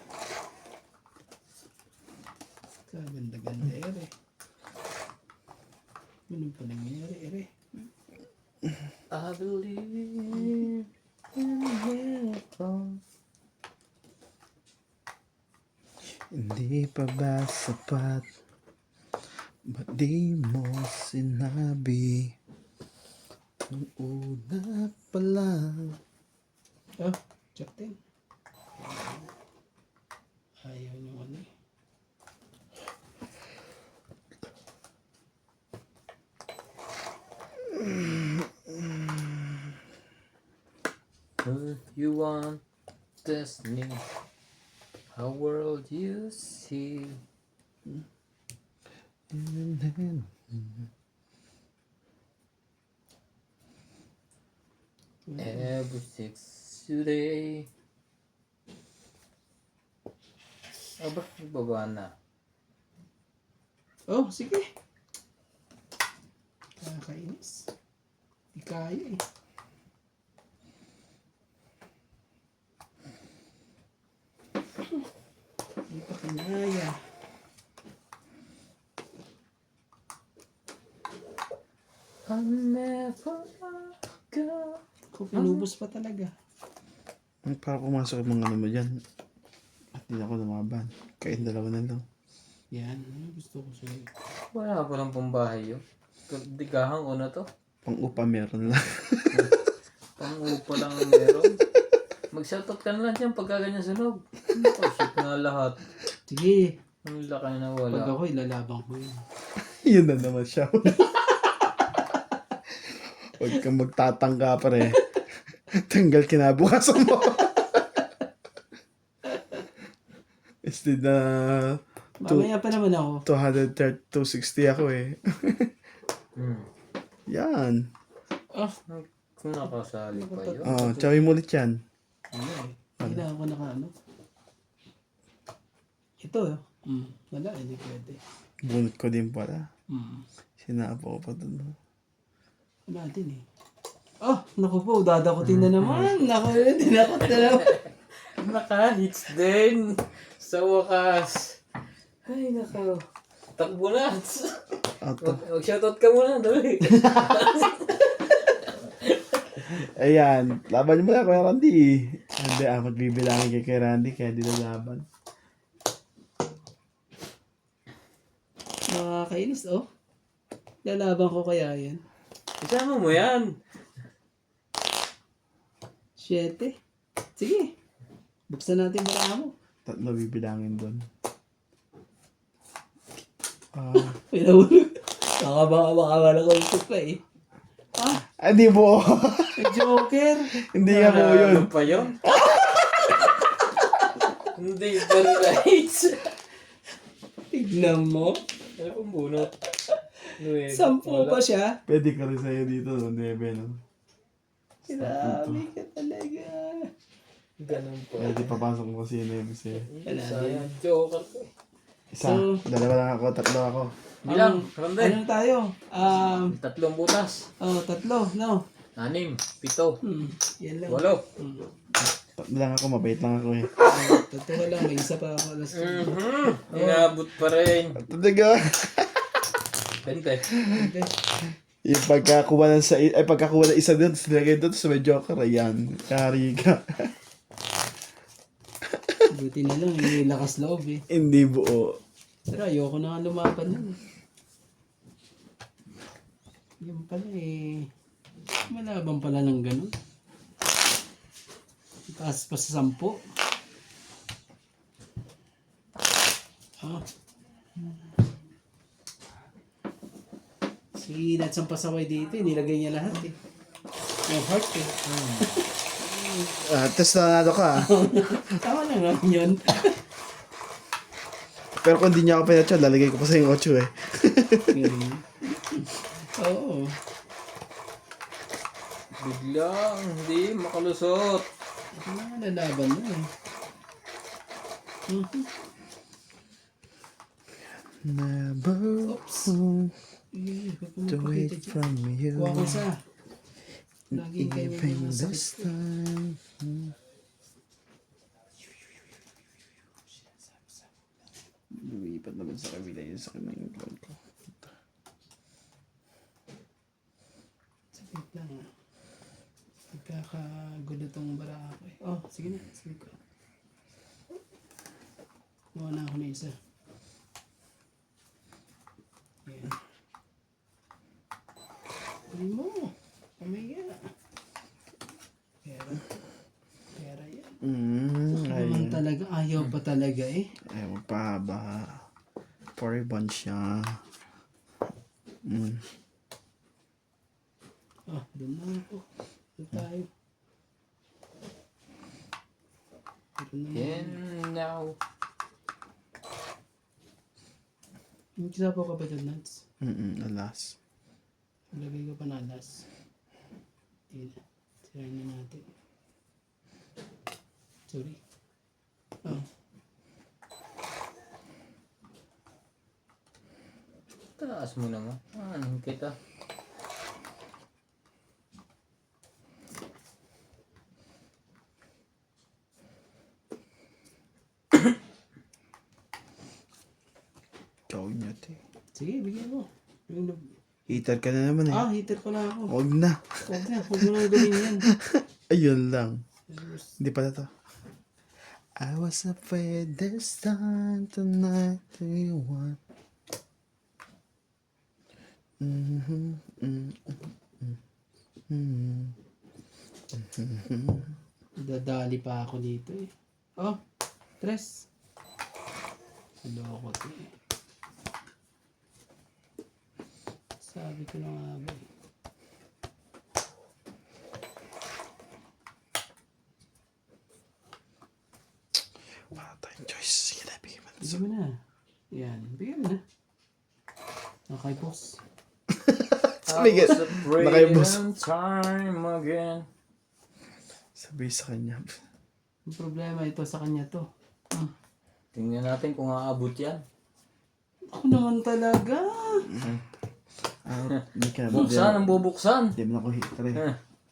B: Kaganda-ganda ere. Ganun pa nangyari ere.
C: I believe in miracles.
A: Hindi pa ba sapat? Ba't di mo sinabi? Nung una pa lang.
B: Oh, check din. Ayaw nyo ano eh.
C: If you want destiny, how world you see. Every 6 today. Aba, nagbaba na.
B: Oh, sige. Kakainis. Di kaya eh. Di pa kinaya.
C: I'll never go.
B: Kung pinubos pa talaga.
A: Para pumasok yung mga ano mo dyan. At hindi ako lumaban. Kahit dalawa na lang.
B: Yan. Ano gusto ko sa'yo?
C: Wala pa lang pambahay yun. Digahang una to.
A: Pang-upa meron lang.
C: Pangupa lang ang meron. Mag-shoutout ka na lang dyan pagka ganyan sunog. Oh shit na lahat.
B: Sige.
C: Ang laki na
B: Pag
C: wala.
B: ako ilalabang ko yun.
A: Yun na naman siya. Huwag kang magtatangka pare. Tanggal kinabukasan mo. Instead na
B: Mamaya pa naman ako.
A: 230, 260 ako eh. Yan.
B: Ah,
C: Kung nakasali pa yun.
A: Oh, tsawin mo ulit yan.
B: ano eh. Kailangan ko naka ano. Ito eh. Wala, hindi pwede.
A: Bunot ko din pala. Sinapo ko pa dun.
B: Wala din eh. Oh, naku po, dadakutin na naman. Naku, dinakot na naman.
C: Naka-hits din. Sa wakas. Ay, nako. Takbo na.
A: Ato.
C: Mag-shoutout ka muna. Dali.
A: Ayan. Laban niyo muna Kuya Randy. Hindi magbibilangin kay Randy kaya di na laban.
B: Nakakainis oh. Lalaban ko kaya yan.
C: Isama mo yan.
B: 7. Sige. Buksan natin para mo.
A: 3 bibilangin doon.
B: Pinahulog. Baka wala ko ito pa eh.
A: Hindi mo.
B: Joker.
A: Hindi nga mo yun.
C: Ano pa yun? Hindi pa rin hits.
B: Tignan mo.
C: Ano pong bunot?
B: 10 pa siya.
A: Pwede ka rin sa'yo dito, no? 9, no?
B: Grabe ka talaga.
C: Ganun po.
A: Pwede papasok mo kasi yun yung sa'yo.
C: Sayang. Joker ko.
A: Isa, dalawa lang ako, 3 ako.
C: Bilang, Randy.
B: Ano tayo?
C: 3 butas.
B: 3, no?
C: 6, 7,
B: Yan lang.
C: 8.
A: 3 lang ako, mabait lang ako eh.
B: Totoo lang, may isa pa ako.
C: Inabot pa rin.
A: Talaga.
C: 20.
A: Yung pagkakuha ng isa doon, sinagay doon, sa may Joker, ayan. Kari ka.
B: Buti na lang, may lakas loob eh.
A: Hindi buo.
B: Pero ayoko na nga lumaban nun. Yung pala eh. Malabang pala ng ganun. Taas pa sa 10. Si Nats ang pasaway dito, nilagay niya lahat eh. Yung heart eh.
A: Test na nato ka.
B: Tama na nga yun.
A: Pero kung di niya ako pinatsa, lalagay ko pa sa yung 8 eh.
B: Oo.
C: Biglang, hindi makalusot.
B: Nalaban na eh.
A: Never
B: Oops.
A: to wait from you.
B: Kuha ko isa. Lagi ganyan
A: Even
B: yung
A: this
B: masakit.
A: time. Lumipat naman sa kabila yung sakit ng ingklan ko.
B: Sakit lang ah. Nagkakagulo tong bara ako eh. Oh, sige na. Sige ko. Kuha na ako na isa. Ayan. Kunin mo. Kamaya. Pera. Pera yan.
A: Ayun.
B: Naman talaga ayaw Ayaw pa talaga eh.
A: Ay, magpahaba. For ribbon siya.
B: Doon na ako. Doon tayo.
C: And now.
B: May kisapaw ka ba dyan, Nats?
A: Alas.
B: Lagay ko pa na alas. Hindi na. Sirain na natin. Sorry.
C: Taas mo na nga. Ano kita?
A: Tawag niya ito.
B: Sige, bigyan mo.
A: Heater ka na naman eh.
B: Heater ko na ako.
A: Huwag na.
B: Huwag na. Huwag mo na gawin yan.
A: Ayun lang. Hindi pala to. I was afraid this time tonight to you want.
B: Dadali pa ako dito eh. Oh, tres. Loko to eh. Sabi ko na nga ba eh.
A: Wala tayong choice. Sige na, bigyan mo.
B: Bigyan mo na. Yan, bigyan mo na. Okay, boss.
A: Sabi ka. Nakaibos.
C: Time again.
A: Sabi sa kanya.
B: Ang problema ito sa kanya to.
C: Tingnan natin kung aabot yan.
B: Ako naman talaga.
A: Hindi ka na.
C: Buksan ang bubuksan.
A: Hindi mo na ako heater eh.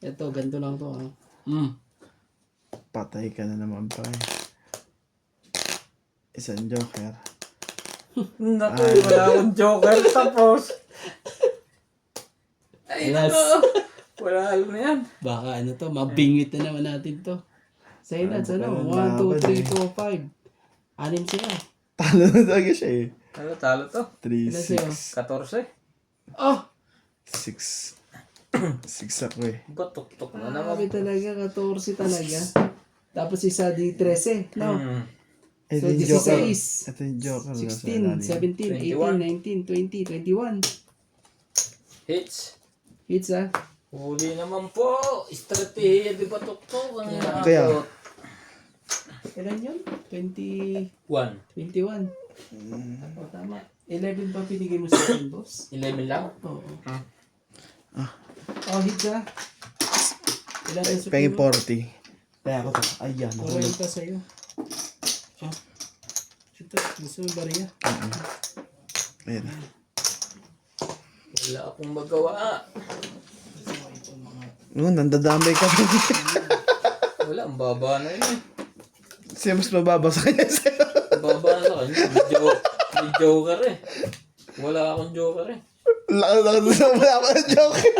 B: Ito, ganito lang to.
A: Patay ka na naman pa eh. Isang joker.
C: Naku, wala akong joker tapos. Ay,
B: Yes.
C: wala alam na yan.
B: Baka ano to, mabingwit na naman natin to. Sa'yo na, ano?
A: parang
B: 1, 2,
A: laban
B: 3, 4, 5. Anim siya.
A: Talo na talaga siya eh.
C: Ano, talo to?
A: 3,
B: Ilan sa'yo?
C: 14.
B: Oh!
A: 6. 6 ako eh.
C: Batok-tok na
B: Grabe
C: naman.
B: talaga, 14 talaga. Tapos isa di 13, no?
A: Ito
B: So,
A: yung joker.
B: 16,
A: Ito yung joker.
B: 16, 17, 18, 19, 20, 21.
C: Hits.
B: Hits ah.
C: Huli naman po. Estratehiya di batok-tok. Ang
A: Kaya.
C: inaabot.
B: Kailan yun? 21.
C: 1.
B: O, tama. 11 pa pinigay mo sa akin, boss?
C: 11 lang.
B: Oo. Oh, hits ah. Ilan ang suki
A: Pengin
B: mo?
A: 40. Kaya ako to. Ayan. Nahulog.
B: 40 sa'yo. Oh. Ito, gusto mo bariya?
A: Ayan.
C: Wala akong magawa.
A: Nandadamay ka.
C: Wala, ang baba na yun.
A: Siya mas mababa sa kanya sa'yo.
C: Ang baba na sa kanya. May joker eh. Wala akong joker eh.
A: Laki na wala ka ng joker.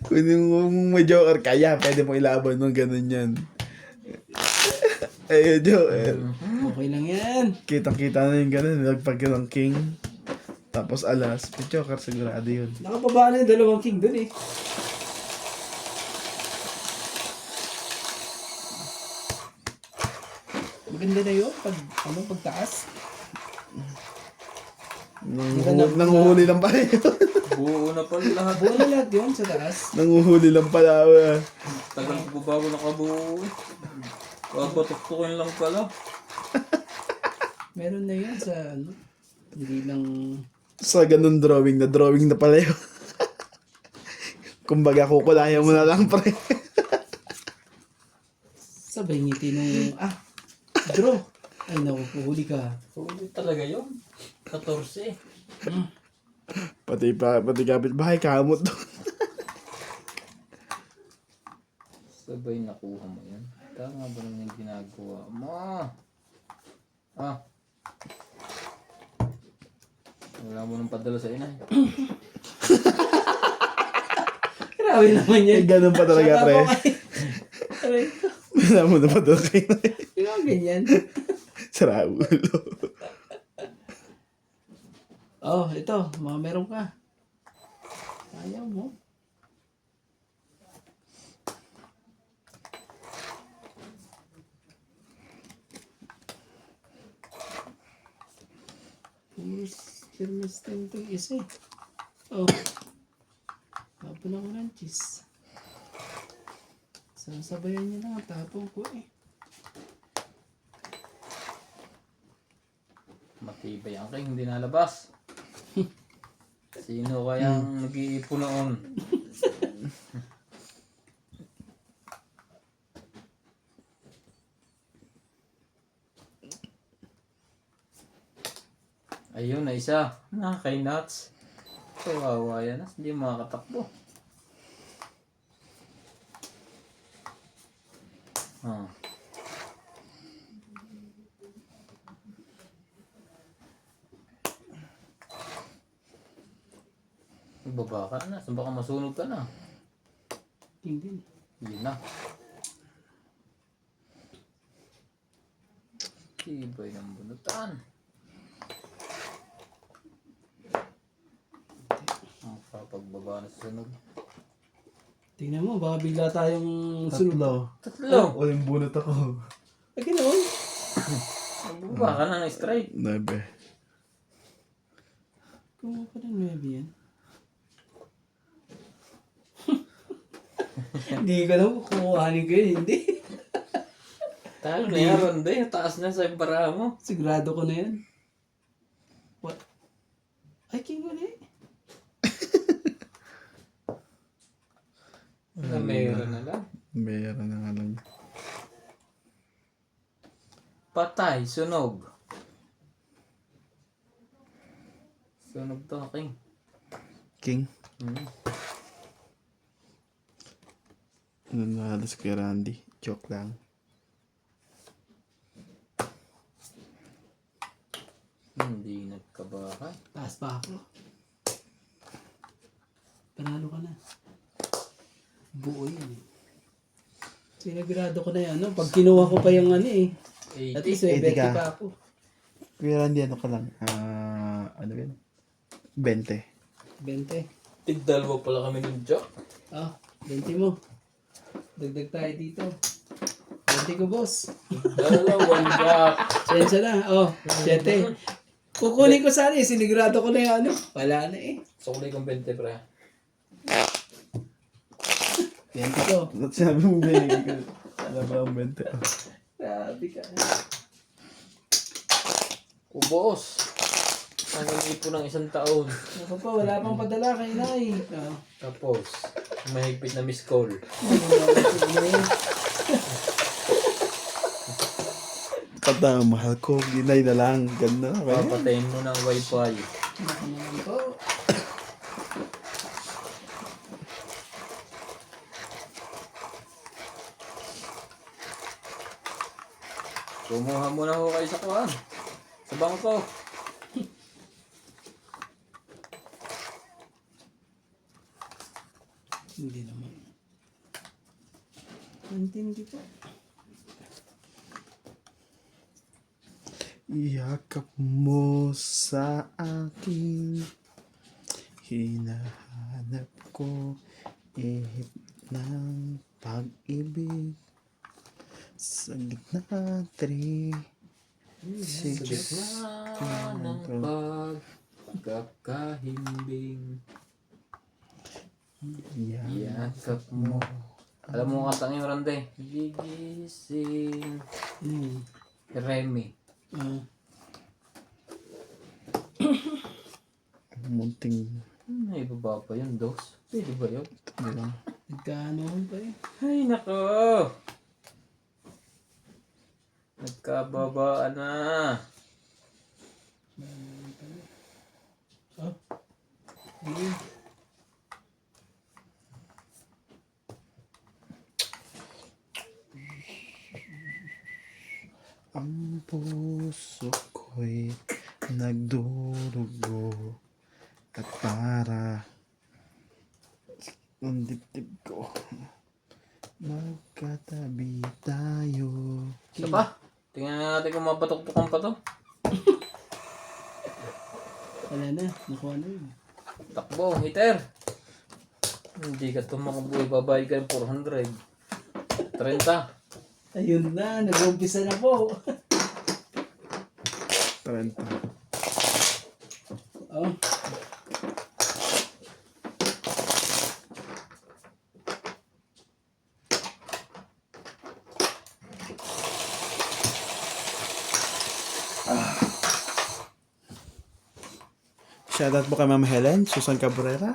A: Kung may joker kaya, pwede mo ilaban ng ganun yan. Ayun, joker.
B: Okay lang yan.
A: Kitang-kita na yung ganun. Nagpag ng king. Tapos alas. May joker sigurado yun.
B: Nakababa na yung dalawang king dun eh. Maganda na yun pag, pagtaas.
A: Nanguhuli lang pala yun.
C: Buo na pala lahat.
B: Buo na lahat yun sa taas.
A: Nanguhuli lang pala.
C: Tagal ko bago nakabuo eh. Babatok-tokin lang pala.
B: Meron na yan sa ano. Hindi lang...
A: Sa ganun drawing na pala yun. Kumbaga, kukulayan mo na lang, pre.
B: Sabay ngiti nung... Draw. Ay naku, puhuli ka.
C: Huli talaga yun. 14 eh.
A: Pati kapit bahay, kamot doon.
C: Sabay nakuha mo yan. Tama ba naman yung ginagawa mo? Wala mo nang padala sa inay.
B: Grabe naman yan.
A: Ganun pa talaga, pre.
B: Aray,
A: Wala mo na pa doon kayo.
B: ikaw ganyan.
A: Sara ulo.
B: Oh, ito. Mga meron ka. Ayaw mo. Termistin to isa eh. Oh. Tapon ako ng cheese. Sasabayan niya lang. Tapon ko eh.
C: Matibay ang king, hindi nalabas. Sino kayang nag-iipon noon? Ayun na isa. Kay nuts. Kawawa yan. Hindi makakatakbo. Ah. Magbaba ka na. Saan baka masunog ka na?
B: Hindi.
C: Yun na. Tibay ng bunutan. Pagbaba na sa sunog.
B: Tingnan mo, baka bigla tayong sunod.
C: Tatlo!
A: O yung bunot ako.
B: Ay, ganoon.
C: Magbaba ka na ng straight.
A: 9.
B: Kung pa ng 9 yan. Hindi ko alam kung kukuhanin ko yun, hindi.
C: Talo na yan, Ronde. Taas na sa para mo.
B: Sigurado ko na yan. What? Ay, king ulit.
C: Na mayroon na lang.
A: Meron na nga lang.
C: Patay, sunog. Sunog to, king.
A: King.
C: Hmm.
A: Nanalas kay Randy. Joke lang.
C: Hindi nagkabahay.
B: Taas pa ako. Panalo ka na. Buo yan eh. Sinagurado ko na yan. No? Pag kinuha ko pa yung ano eh. At
C: 80.
B: least may
A: 80 ka.
B: 20 pa ako.
A: Kuya Randy, ano ka lang? Ano yun? 20.
B: 20.
C: Tigdalwa pala kami ng Jack.
B: Ah, 20 mo. Dagdag tayo dito. 20 ko, boss.
C: Dalawang Jack.
B: Sensya na. Oh, 7. Kukunin ko sana eh. Sinigurado ko na yung ano. Wala na eh.
C: Sukulay kong 20, pre.
B: 20 ko.
A: Ba't sinabi mo binigay ko? Alam mo ang 20.
B: Grabe ka.
C: Ubos. Ang ipo ng isang taon.
B: Ako pa, wala pang padala kay Nay. Oh.
C: Tapos, mahigpit na miss call.
A: Pata, mahal ko. Ginay na lang. Ganda. Okay.
C: Papatayin mo ng wifi.
B: Ako naman po.
C: Kumuha muna ho kayo sa kuhan. Sa bangko.
B: Hindi naman. Antindi po.
A: Yakap mo sa akin. Hinahanap ko. Ihip ng pag-ibig. Sa gitna,
C: Sa gitna ng pagkakahimbing. Yakap mo. Alam mo katang yung Rande? Gigising. Remy.
B: Ah,
A: munting.
C: May baba pa yun, dos. Pwede ba yun?
A: Hindi lang.
B: nagkanoon pa eh.
C: Ay, nako! Nagkababaan na.
B: Oh. Hindi.
A: Ang puso ko'y nagdurugo. At para ang dibdib ko, magkatabi tayo.
C: Isa pa? Tingnan natin kung mapatok-tokan pa to.
B: Wala na. Nakuha na yun.
C: Takbo, hitter. Hindi ka tumakbo, babayad ka ng 400. 30.
B: Ayun na. Nag-umpisa na po.
A: 30. Shoutout po kay Ma'am Helen, Susan Cabrera,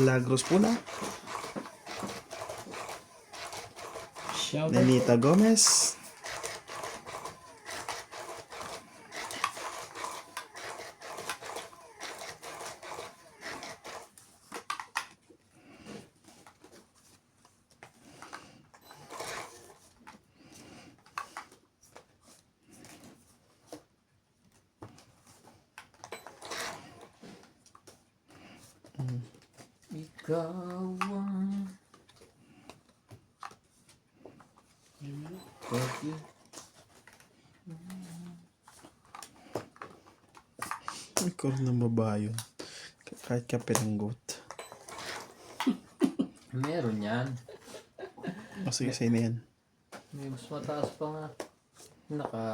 A: Lagros Pula,
B: Shout out.
A: Nenita Gomez,
C: Ikaw ang pag
A: ikaw rin ng babae yun. Kahit ka pinanggot.
C: meron yan.
A: O sige, sa'yo na yan.
C: May mas mataas pa nga. Naka...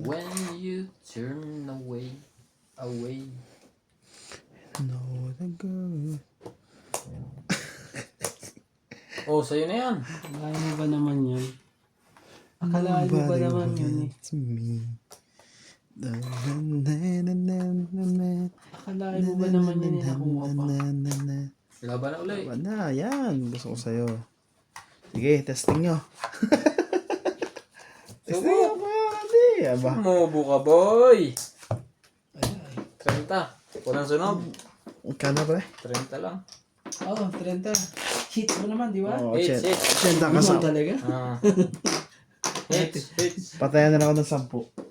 C: When you turn away.
A: No, the girl.
C: Oh, sa'yo na yan.
B: Akalain mo ba naman yun? Akalain mo ba naman yun eh?
A: To me. Na-na-na-na-na-na.
B: Akalain mo ba naman yun eh? Nakuha pa.
A: Na-na-na-na-na.
C: Laban na uli.
A: Diba na, yan. Gusto ko sa'yo. Sige, testing nyo. Testing nyo pa, hindi. Aba.
C: Mobo ka, boy. 30. Walang sunog.
A: Kano pre?
C: 30 lang.
B: Oo, 30. Hit mo naman, di ba?
A: Oo,
C: Hits,
A: chen.
C: hits.
A: Chen,
B: Limang
A: kasama.
B: talaga?
C: Ah. Hits, hits.
A: Patayan na lang ako ng 10.